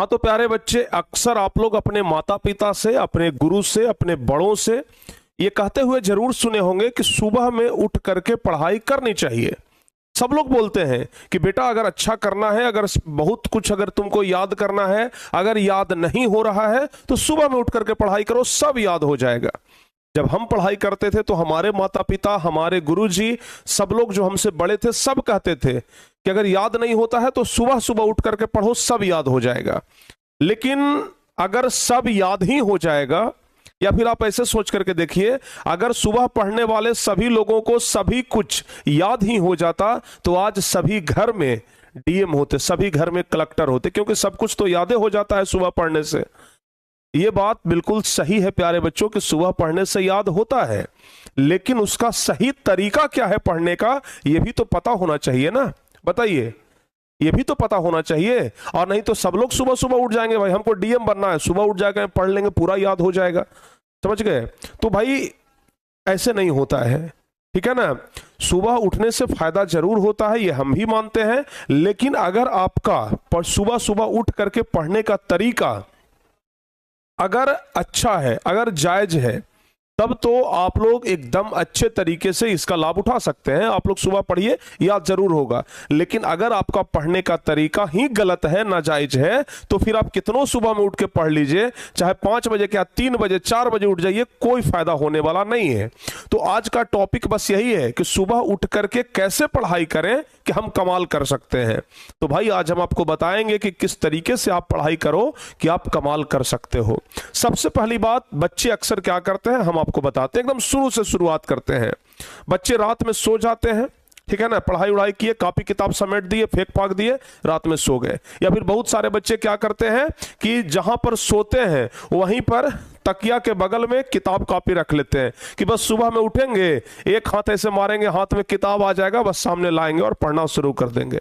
हाँ तो प्यारे बच्चे, अक्सर आप लोग अपने माता पिता से, अपने गुरु से, अपने बड़ों से ये कहते हुए जरूर सुने होंगे कि सुबह में उठ करके पढ़ाई करनी चाहिए। सब लोग बोलते हैं कि बेटा अगर अच्छा करना है, अगर बहुत कुछ अगर तुमको याद करना है, अगर याद नहीं हो रहा है तो सुबह में उठ करके पढ़ाई करो, सब याद हो जाएगा। जब हम पढ़ाई करते थे तो हमारे माता पिता, हमारे गुरुजी, सब लोग जो हमसे बड़े थे सब कहते थे कि अगर याद नहीं होता है तो सुबह सुबह उठ करके पढ़ो, सब याद हो जाएगा। लेकिन अगर सब याद ही हो जाएगा, या फिर आप ऐसे सोच करके देखिए, अगर सुबह पढ़ने वाले सभी लोगों को सभी कुछ याद ही हो जाता तो आज सभी घर में डीएम होते, सभी घर में कलेक्टर होते, क्योंकि सब कुछ तो यादें हो जाता है सुबह पढ़ने से। ये बात बिल्कुल सही है प्यारे बच्चों कि सुबह पढ़ने से याद होता है, लेकिन उसका सही तरीका क्या है पढ़ने का, यह भी तो पता होना चाहिए ना। बताइए, ये भी तो पता होना चाहिए। और नहीं तो सब लोग सुबह सुबह उठ जाएंगे, भाई हमको डीएम बनना है, सुबह उठ जाकर पढ़ लेंगे, पूरा याद हो जाएगा। समझ गए? तो भाई ऐसे नहीं होता है, ठीक है ना। सुबह उठने से फायदा जरूर होता है, ये हम भी मानते हैं, लेकिन अगर आपका सुबह सुबह उठ करके पढ़ने का तरीका अगर अच्छा है, अगर जायज है, तब तो आप लोग एकदम अच्छे तरीके से इसका लाभ उठा सकते हैं। आप लोग सुबह पढ़िए, याद जरूर होगा। लेकिन अगर आपका पढ़ने का तरीका ही गलत है, नाजायज है, तो फिर आप कितनों सुबह में उठ के पढ़ लीजिए, चाहे 5 बजे क्या 3 बजे 4 बजे उठ जाइए, कोई फायदा होने वाला नहीं है। तो आज का टॉपिक बस यही है कि सुबह उठ करके कैसे पढ़ाई करें कि हम कमाल कर सकते हैं। तो भाई आज हम आपको बताएंगे कि किस तरीके से आप पढ़ाई करो कि आप कमाल कर सकते हो। सबसे पहली बात, बच्चे अक्सर क्या करते हैं हम आपको बताते हैं, एकदम शुरू से शुरुआत करते हैं। बच्चे रात में सो जाते हैं, ठीक है ना, पढ़ाई उड़ाई किए, कॉपी किताब समेट दिए, फेंक फाक दिए, रात में सो गए। या फिर बहुत सारे बच्चे क्या करते हैं कि जहां पर सोते हैं वहीं पर तकिया के बगल में किताब कॉपी रख लेते हैं कि बस सुबह में उठेंगे, एक हाथ ऐसे मारेंगे, हाथ में किताब आ जाएगा, बस सामने लाएंगे और पढ़ना शुरू कर देंगे।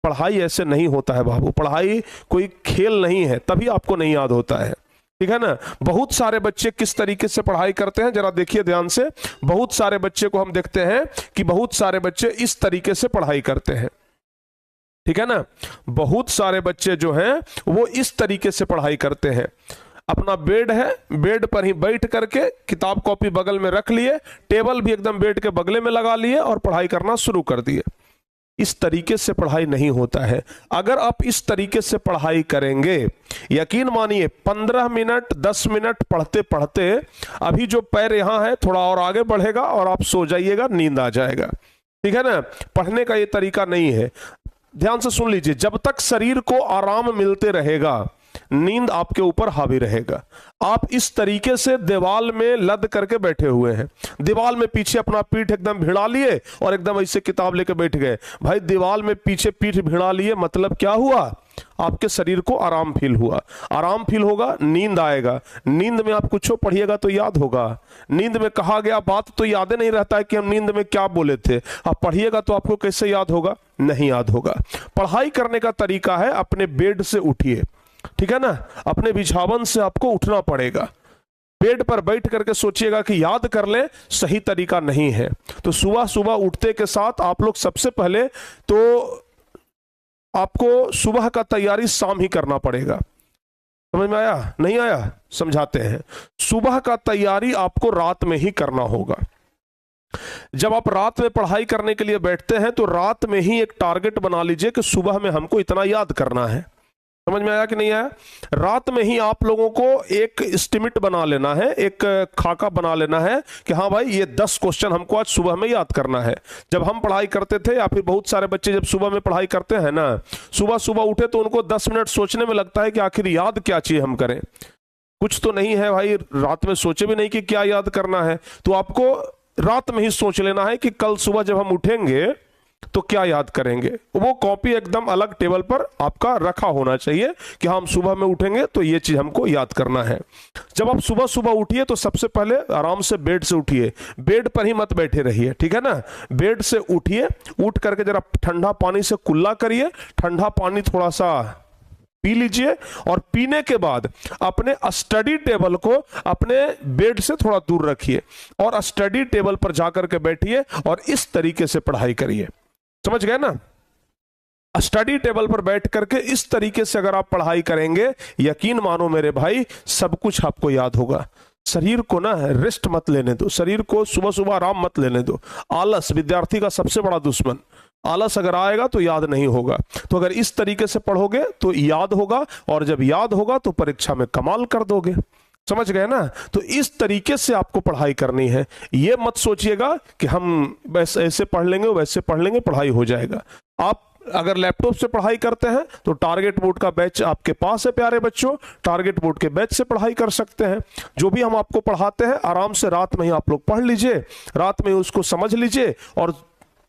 पढ़ाई ऐसे नहीं होता है बाबू, पढ़ाई कोई खेल नहीं है, तभी आपको नहीं याद होता है, ठीक है ना। बहुत सारे बच्चे किस तरीके से पढ़ाई करते हैं जरा देखिए ध्यान से। बहुत सारे बच्चे को हम देखते हैं कि बहुत सारे बच्चे इस तरीके से पढ़ाई करते हैं, ठीक है ना। बहुत सारे बच्चे जो हैं वो इस तरीके से पढ़ाई करते हैं। अपना बेड है, बेड पर ही बैठ करके किताब कॉपी बगल में रख लिए, टेबल भी एकदम बेड के बगले में लगा लिए और पढ़ाई करना शुरू कर दिए। इस तरीके से पढ़ाई नहीं होता है। अगर आप इस तरीके से पढ़ाई करेंगे, यकीन मानिए 15 मिनट 10 मिनट पढ़ते पढ़ते अभी जो पैर यहां है थोड़ा और आगे बढ़ेगा और आप सो जाइएगा, नींद आ जाएगा, ठीक है ना। पढ़ने का ये तरीका नहीं है। ध्यान से सुन लीजिए, जब तक शरीर को आराम मिलते रहेगा नींद आपके ऊपर हावी रहेगा। आप इस तरीके से दीवाल में लद करके बैठे हुए हैं, दीवाल में पीछे अपना पीठ एकदम भिड़ा लिए और एकदम ऐसे किताब लेके बैठ गए। भाई दीवाल में पीछे पीठ भिड़ा लिए मतलब क्या हुआ, आपके शरीर को आराम फील हुआ। आराम फील होगा, नींद आएगा। नींद में आप कुछ पढ़िएगा तो याद होगा। नींद में कहा गया बात तो याद नहीं रहता है कि हम नींद में क्या बोले थे। आप पढ़िएगा तो आपको कैसे याद होगा, नहीं याद होगा। पढ़ाई करने का तरीका है अपने बेड से उठिए, ठीक है ना। अपने बिछावन से आपको उठना पड़ेगा। बेड पर बैठ करके सोचिएगा कि याद कर ले, सही तरीका नहीं है। तो सुबह सुबह उठते के साथ आप लोग सबसे पहले तो आपको सुबह का तैयारी शाम ही करना पड़ेगा। समझ में आया, नहीं आया, समझाते हैं। सुबह का तैयारी आपको रात में ही करना होगा। जब आप रात में पढ़ाई करने के लिए बैठते हैं तो रात में ही एक टारगेट बना लीजिए कि सुबह में हमको इतना याद करना है। समझ में आया कि नहीं आया? रात में ही आप लोगों को एक एस्टिमेट बना लेना है, एक खाका बना लेना है कि हाँ भाई ये 10 क्वेश्चन हमको आज सुबह में याद करना है। जब हम पढ़ाई करते थे या फिर बहुत सारे बच्चे जब सुबह में पढ़ाई करते हैं ना, सुबह सुबह उठे तो उनको 10 मिनट सोचने में लगता है कि आखिर याद क्या चीज हम करें। कुछ तो नहीं है भाई, रात में सोचे भी नहीं कि क्या याद करना है। तो आपको रात में ही सोच लेना है कि कल सुबह जब हम उठेंगे तो क्या याद करेंगे। वो कॉपी एकदम अलग टेबल पर आपका रखा होना चाहिए कि हम सुबह में उठेंगे तो ये चीज हमको याद करना है। जब आप सुबह सुबह उठिए तो सबसे पहले आराम से बेड से उठिए, बेड पर ही मत बैठे रहिए, ठीक है ना। बेड से उठिए, उठ करके जरा ठंडा पानी से कुल्ला करिए, ठंडा पानी थोड़ा सा पी लीजिए और पीने के बाद अपने स्टडी टेबल को अपने बेड से थोड़ा दूर रखिए और स्टडी टेबल पर जाकर के बैठिए और इस तरीके से पढ़ाई करिए। समझ गए ना? स्टडी टेबल पर बैठ करके इस तरीके से अगर आप पढ़ाई करेंगे, यकीन मानो मेरे भाई, सब कुछ आपको याद होगा। शरीर को ना रेस्ट मत लेने दो, शरीर को सुबह सुबह आराम मत लेने दो। आलस विद्यार्थी का सबसे बड़ा दुश्मन। आलस अगर आएगा तो याद नहीं होगा। तो अगर इस तरीके से पढ़ोगे तो याद होगा, और जब याद होगा तो परीक्षा में कमाल कर दोगे। समझ गए ना? तो इस तरीके से आपको पढ़ाई करनी है। ये मत सोचिएगा कि हम वैसे ऐसे पढ़ लेंगे वैसे पढ़ लेंगे पढ़ाई हो जाएगा। आप अगर लैपटॉप से पढ़ाई करते हैं तो टारगेट बोर्ड का बैच आपके पास है प्यारे बच्चों, टारगेट बोर्ड के बैच से पढ़ाई कर सकते हैं। जो भी हम आपको पढ़ाते हैं आराम से रात में ही आप लोग पढ़ लीजिए, रात में उसको समझ लीजिए, और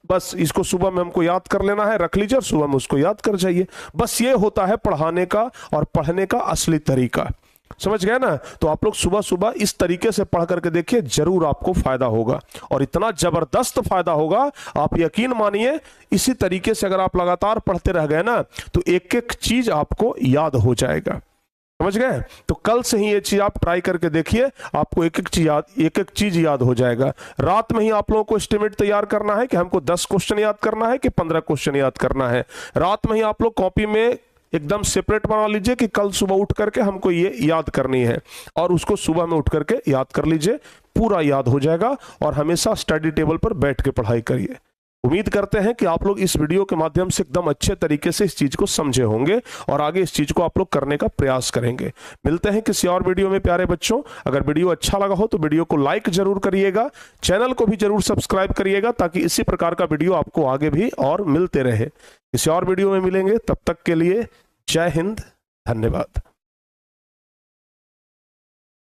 बस इसको सुबह में हमको याद कर लेना है, रख लीजिए और सुबह में उसको याद कर जाइए। बस ये होता है पढ़ाने का और पढ़ने का असली तरीका। समझ गए ना? तो आप लोग सुबह सुबह इस तरीके से पढ़ करके देखिए, जरूर आपको फायदा होगा, और इतना जबरदस्त फायदा होगा आप यकीन मानिए। इसी तरीके से अगर आप लगातार पढ़ते रह गए ना तो एक एक चीज आपको याद हो जाएगा। समझ गए? तो कल से ही ये चीज आप ट्राई करके देखिए, आपको एक एक चीज याद हो जाएगा। रात में ही आप लोगों को एस्टिमेट तैयार करना है कि हमको 10 क्वेश्चन याद करना है कि 15 क्वेश्चन याद करना है। रात में ही आप लोग कॉपी में एकदम सेपरेट बना लीजिए कि कल सुबह उठ करके हमको ये याद करनी है, और उसको सुबह में उठ करके याद कर लीजिए, पूरा याद हो जाएगा। और हमेशा स्टडी टेबल पर बैठ के पढ़ाई करिए। उम्मीद करते हैं कि आप लोग इस वीडियो के माध्यम से एकदम अच्छे तरीके से इस चीज को समझे होंगे और आगे इस चीज को आप लोग करने का प्रयास करेंगे। मिलते हैं किसी और वीडियो में प्यारे बच्चों। अगर वीडियो अच्छा लगा हो तो वीडियो को लाइक जरूर करिएगा, चैनल को भी जरूर सब्सक्राइब करिएगा, ताकि इसी प्रकार का वीडियो आपको आगे भी और मिलते रहे। किसी और वीडियो में मिलेंगे, तब तक के लिए जय हिंद, धन्यवाद।